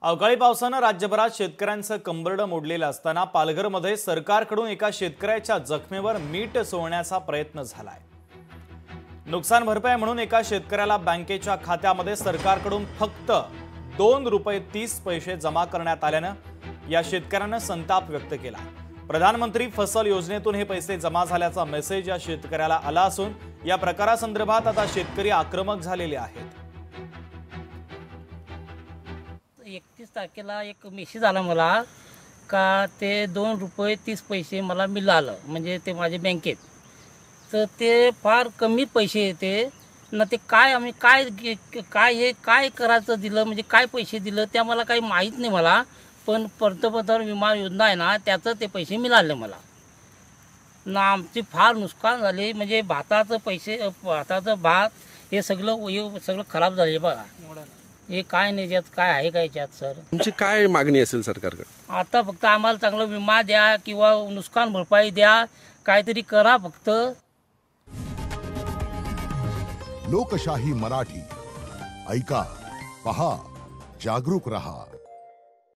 अवकाळी पावसानं राज्यभरात शेतकऱ्यांचं कंबरडं मोडलेलं असताना पालघरमध्ये सरकारकडून एका शेतकऱ्याच्या जखमेवर मीठ चोळण्याचा प्रयत्न झालाय। नुकसान भरपाई म्हणून एका शेतकऱ्याला बँकेच्या खात्यामध्ये सरकारकडून फक्त ₹2.30 जमा करण्यात आल्यानं या शेतकऱ्यानं संताप व्यक्त केला। प्रधानमंत्री फसल योजनेतून हे पैसे जमा झाल्याचा मेसेज या शेतकऱ्याला आला असून या प्रकारासंदर्भात आता शेतकरी आक्रमक झालेले आहेत। 31 तारखेला एक मेसेज आला मला का ते ₹2.30 मला मिळालं, म्हणजे ते माझ्या बँकेत। तर ते फार कमी पैसे येते ना, ते काय आम्ही काय करायचं दिलं, म्हणजे काय पैसे दिलं ते मला काही माहीत नाही मला, पण पंतप्रधान विमा योजना आहे ना, त्याचं ते पैसे मिळाले मला ना। आमची फार नुकसान झाले, म्हणजे भाताचं भात हे सगळं खराब झाले बघा। हे काय नाही, यात काय आहे काय याच्यात सर? तुमची काय मागणी असेल सरकारकडे? आता फक्त आम्हाला चांगला विमा द्या किंवा नुकसान भरपाई द्या, काहीतरी करा फक्त। लोकशाही मराठी ऐका, पहा, जागरूक रहा।